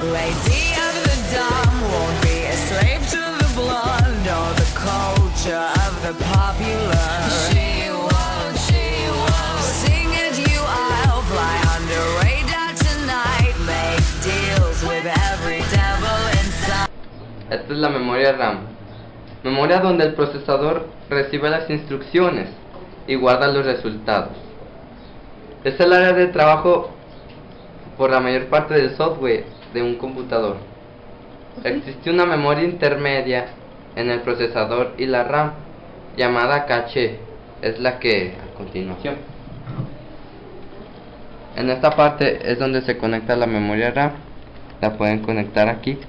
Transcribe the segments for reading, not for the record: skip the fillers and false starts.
Lady of the dumb won't be a slave to the blunt or the culture of the popular. She won't sing at you, I'll fly under radar tonight. Make deals with every devil inside. Esta es la memoria RAM. Memoria donde el procesador recibe las instrucciones y guarda los resultados. Es el área de trabajo por la mayor parte del software de un computador. Existe una memoria intermedia en el procesador y la RAM llamada caché, es la que a continuación. En esta parte es donde se conecta la memoria RAM. La pueden conectar aquí.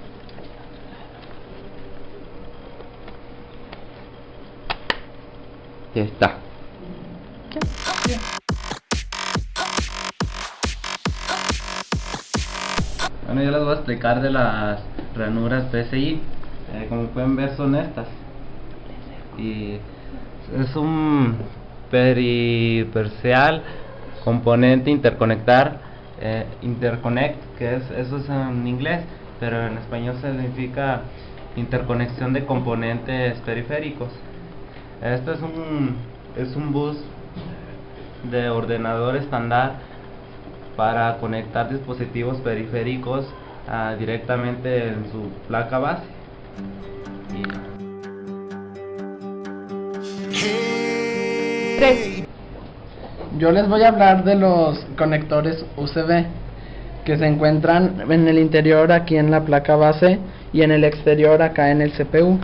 Ya está. Bueno, yo les voy a explicar de las ranuras PCI. Como pueden ver son estas. Y es un peripersonal componente interconectar, interconnect, eso es en inglés, pero en español significa interconexión de componentes periféricos. Esto es un bus de ordenador estándar para conectar dispositivos periféricos directamente en su placa base. Yo les voy a hablar de los conectores USB que se encuentran en el interior aquí en la placa base y en el exterior acá en el CPU.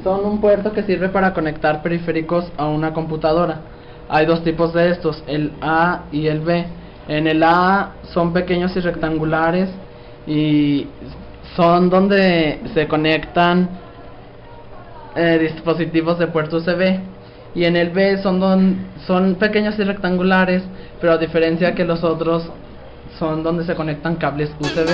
Son un puerto que sirve para conectar periféricos a una computadora. Hay dos tipos de estos, el A y el B. En el A son pequeños y rectangulares y son donde se conectan dispositivos de puerto USB. Y en el B son pequeños y rectangulares, pero a diferencia que los otros son donde se conectan cables USB.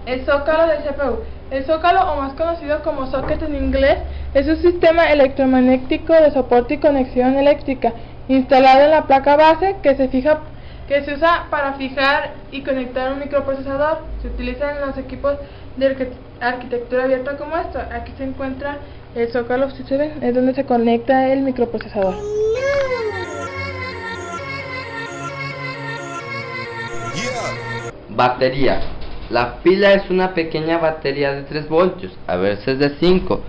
El zócalo del CPU. El zócalo, o más conocido como socket en inglés, es un sistema electromagnético de soporte y conexión eléctrica instalado en la placa base que se usa para fijar y conectar un microprocesador. Se utiliza en los equipos de arquitectura abierta como esto. Aquí se encuentra el zócalo, si se ven, es donde se conecta el microprocesador. Batería. La pila es una pequeña batería de 3 voltios, a veces de 5,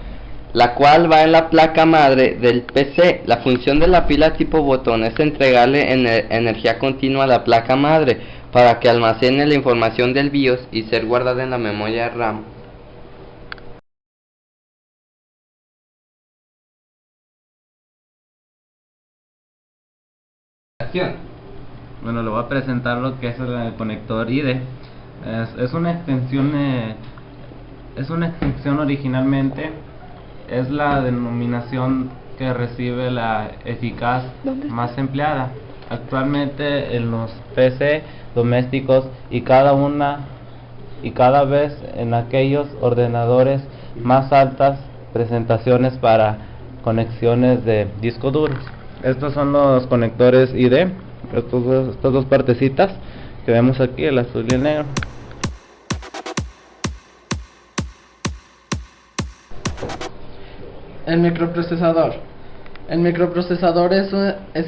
la cual va en la placa madre del PC. La función de la pila tipo botón es entregarle energía continua a la placa madre para que almacene la información del BIOS y ser guardada en la memoria RAM. Bueno, le voy a presentar lo que es el conector IDE. Es una extensión originalmente, es la denominación que recibe la eficaz más empleada actualmente en los PC domésticos y cada vez en aquellos ordenadores más altas presentaciones para conexiones de disco duros. Estos son los conectores ID, estas dos partecitas que vemos aquí, el azul y el negro. El microprocesador. El microprocesador es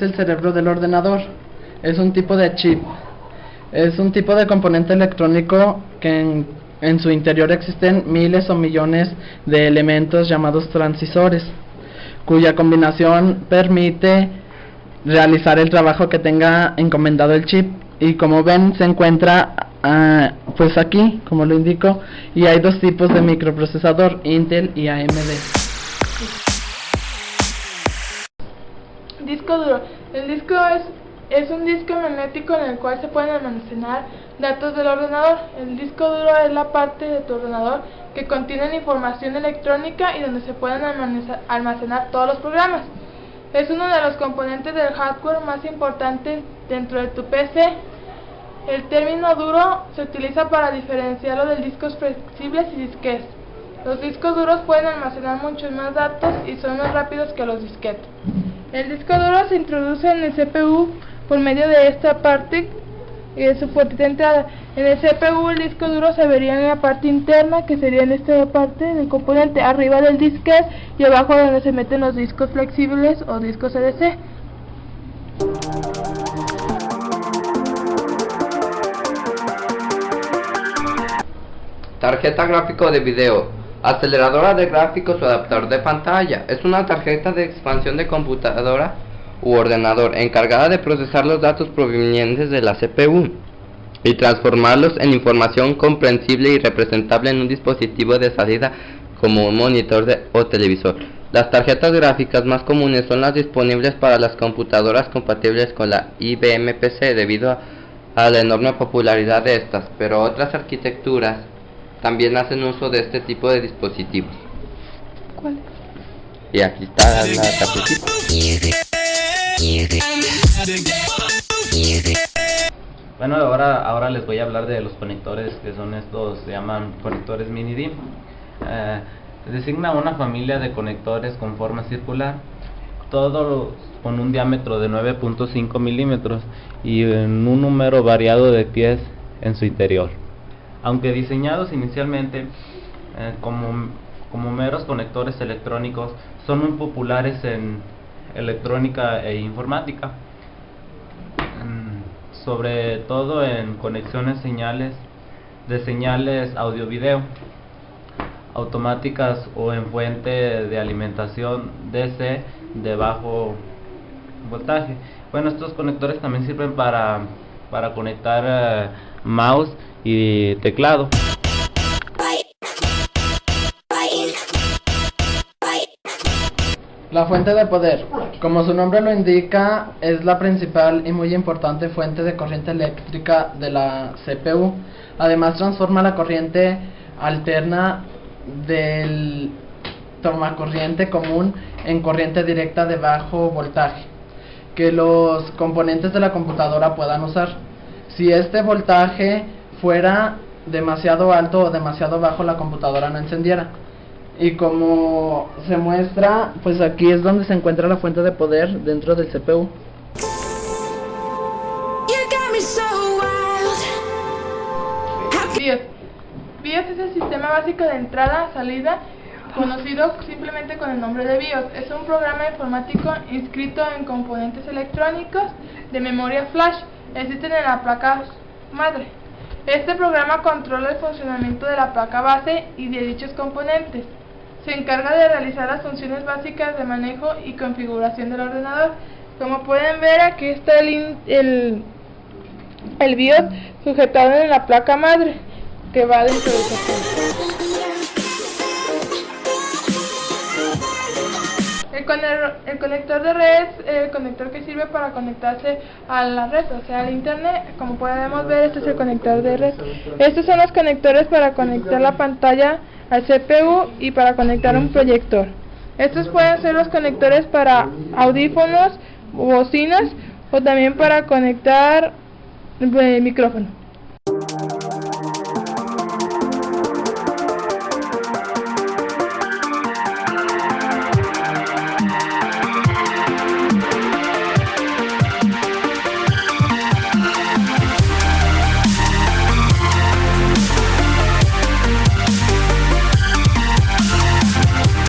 el cerebro del ordenador. Es un tipo de chip. Es un tipo de componente electrónico que en su interior existen miles o millones de elementos llamados transisores, cuya combinación permite realizar el trabajo que tenga encomendado el chip. Y como ven, se encuentra pues aquí, como lo indico, y hay dos tipos de microprocesador, Intel y AMD. Disco duro. El disco es un disco magnético en el cual se pueden almacenar datos del ordenador. El disco duro es la parte de tu ordenador que contiene la información electrónica y donde se pueden almacenar todos los programas. Es uno de los componentes del hardware más importantes dentro de tu PC. El término duro se utiliza para diferenciarlo de discos flexibles y disquetes. Los discos duros pueden almacenar muchos más datos y son más rápidos que los disquetes. El disco duro se introduce en el CPU por medio de esta parte y de su puerta de entrada. En el CPU el disco duro se vería en la parte interna, que sería en esta parte del componente, arriba del disquete y abajo donde se meten los discos flexibles o discos CDC. Tarjeta gráfico de video, aceleradora de gráficos o adaptador de pantalla. Es una tarjeta de expansión de computadora u ordenador encargada de procesar los datos provenientes de la CPU y transformarlos en información comprensible y representable en un dispositivo de salida como un monitor o televisor. Las tarjetas gráficas más comunes son las disponibles para las computadoras compatibles con la IBM PC debido a la enorme popularidad de estas, pero otras arquitecturas también hacen uso de este tipo de dispositivos. ¿Cuál? Y aquí está la tarjetita. Bueno, ahora les voy a hablar de los conectores, que son estos, se llaman conectores mini DIMM. Designa una familia de conectores con forma circular, todos con un diámetro de 9.5 milímetros y en un número variado de pies en su interior. Aunque diseñados inicialmente como meros conectores electrónicos, son muy populares en electrónica e informática, sobre todo en conexiones de señales audio-video automáticas o en fuente de alimentación DC de bajo voltaje. Bueno, estos conectores también sirven para conectar mouse y teclado. La fuente de poder, como su nombre lo indica, es la principal y muy importante fuente de corriente eléctrica de la CPU. Además, transforma la corriente alterna del tomacorriente común en corriente directa de bajo voltaje, que los componentes de la computadora puedan usar. Si este voltaje fuera demasiado alto o demasiado bajo, la computadora no encendiera. Y como se muestra, pues aquí es donde se encuentra la fuente de poder dentro del CPU. BIOS. BIOS es el sistema básico de entrada-salida, conocido simplemente con el nombre de BIOS. Es un programa informático inscrito en componentes electrónicos de memoria flash. Existen en la placa madre. Este programa controla el funcionamiento de la placa base y de dichos componentes. Se encarga de realizar las funciones básicas de manejo y configuración del ordenador. Como pueden ver, aquí está el BIOS sujetado en la placa madre que va dentro del CPU. El conector de red es el conector que sirve para conectarse a la red, o sea, al internet. Como podemos ver, este es el conector de red. Estos son los conectores para conectar la pantalla al CPU y para conectar un proyector. Estos pueden ser los conectores para audífonos, bocinas o también para conectar el micrófono.